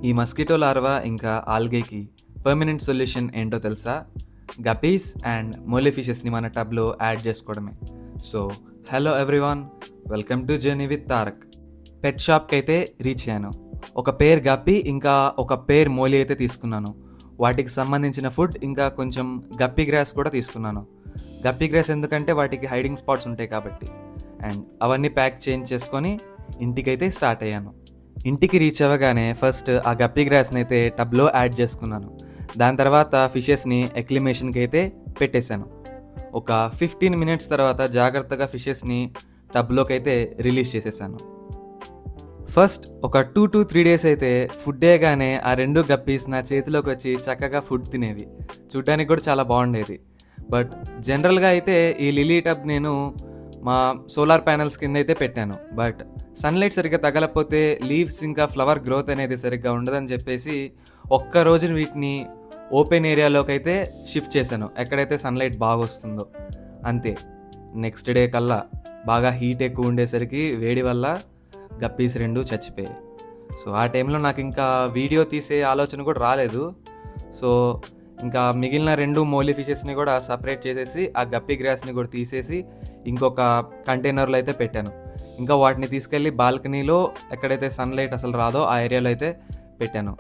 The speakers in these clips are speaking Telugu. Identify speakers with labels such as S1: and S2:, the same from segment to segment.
S1: ఈ మస్కిటో లార్వా ఇంకా ఆల్గేకి పర్మనెంట్ సొల్యూషన్ ఏంటో తెలుసా? గపీస్ అండ్ మోలీ ఫిషెస్ని మన టబ్లో యాడ్ చేసుకోవడమే. So hello everyone, welcome to journey with Tarak. Pet షాప్కి అయితే రీచ్ అయ్యాను. ఒక పేర్ గప్పీ ఇంకా ఒక పేర్ మోలీ అయితే తీసుకున్నాను. వాటికి సంబంధించిన ఫుడ్ ఇంకా కొంచెం గప్పీ గ్రాస్ కూడా తీసుకున్నాను. గప్పీ గ్రాస్ ఎందుకంటే వాటికి హైడింగ్ స్పాట్స్ ఉంటాయి కాబట్టి. అండ్ అవన్నీ ప్యాక్ చేంజ్ చేసుకొని ఇంటికైతే స్టార్ట్ అయ్యాను. ఇంటికి రీచ్ అవ్వగానే ఫస్ట్ ఆ గప్పీ గ్రాస్ని అయితే టబ్లో యాడ్ చేసుకున్నాను. దాని తర్వాత ఫిషెస్ని ఎక్లిమేషన్కి అయితే పెట్టేశాను. ఒక 15 minutes తర్వాత జాగ్రత్తగా ఫిషెస్ని టబ్లోకి అయితే రిలీజ్ చేసేసాను. ఫస్ట్ ఒక 2 to 3 days అయితే ఫుడ్ వేయగానే ఆ 2 గప్పీస్ నా చేతిలోకి వచ్చి చక్కగా ఫుడ్ తినేవి. చూడ్డానికి కూడా చాలా బాగుండేది. బట్ జనరల్గా అయితే ఈ లిలీ టబ్ నేను మా సోలార్ ప్యానల్స్ కింద అయితే పెట్టాను. బట్ సన్లైట్ సరిగ్గా తగలకపోతే లీవ్స్ ఇంకా ఫ్లవర్ గ్రోత్ అనేది సరిగ్గా ఉండదని చెప్పేసి ఒక్క రోజున వీటిని ఓపెన్ ఏరియాలోకి అయితే షిఫ్ట్ చేశాను, ఎక్కడైతే సన్లైట్ బాగా వస్తుందో. అంతే, నెక్స్ట్ డే కల్లా బాగా హీట్ ఎక్కువ ఉండేసరికి వేడి వల్ల గప్పీస్ 2 చచ్చిపోయాయి. సో ఆ టైంలో నాకు ఇంకా వీడియో తీసే ఆలోచన కూడా రాలేదు. సో ఇంకా మిగిలిన 2 మోలీ ఫిషెస్ని కూడా సపరేట్ చేసేసి ఆ గప్పీ గ్రాస్ని కూడా తీసేసి ఇంకొక కంటైనర్లో అయితే పెట్టాను. ఇంకా వాటిని తీసుకెళ్ళి బాల్కనీలో ఎక్కడైతే సన్లైట్ అసలు రాదో ఆ ఏరియాలో అయితే పెట్టాను.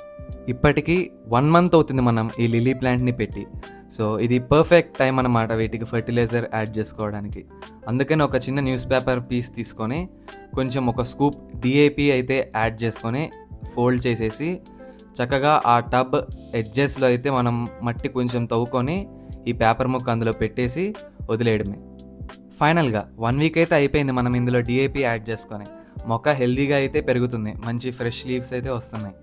S1: ఇప్పటికీ 1 month అవుతుంది మనం ఈ లిలీ ప్లాంట్ని పెట్టి. సో ఇది పర్ఫెక్ట్ టైం అన్నమాట వీటికి ఫర్టిలైజర్ యాడ్ చేసుకోవడానికి. అందుకని ఒక చిన్న న్యూస్ పేపర్ పీస్ తీసుకొని కొంచెం ఒక స్కూప్ డిఏపి అయితే యాడ్ చేసుకొని ఫోల్డ్ చేసేసి చక్కగా ఆ టబ్ ఎడ్జెస్లో అయితే మనం మట్టి కొంచెం తవ్వుకొని ఈ పేపర్ ముక్క అందులో పెట్టేసి వదిలేయడమే. ఫైనల్గా 1 week అయితే అయిపోయింది మనం ఇందులో డిఏపి యాడ్ చేసుకొని. మొక్క హెల్దీగా అయితే పెరుగుతుంది, మంచి ఫ్రెష్ లీవ్స్ అయితే వస్తున్నాయి.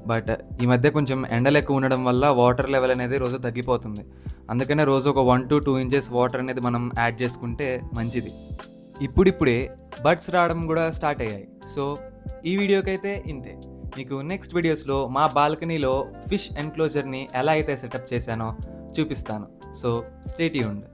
S1: బట్ ఈ మధ్య కొంచెం ఎండలు ఎక్కువ ఉండడం వల్ల వాటర్ లెవెల్ అనేది రోజు తగ్గిపోతుంది. అందుకనే రోజు ఒక 1 to 2 inches వాటర్ అనేది మనం యాడ్ చేసుకుంటే మంచిది. ఇప్పుడిప్పుడే బర్డ్స్ రావడం కూడా స్టార్ట్ అయ్యాయి. సో ఈ వీడియోకి అయితే ఇంతే. మీకు నెక్స్ట్ వీడియోస్లో మా బాల్కనీలో ఫిష్ ఎన్క్లోజర్ని ఎలా అయితే సెటప్ చేశానో చూపిస్తాను. So stay tuned.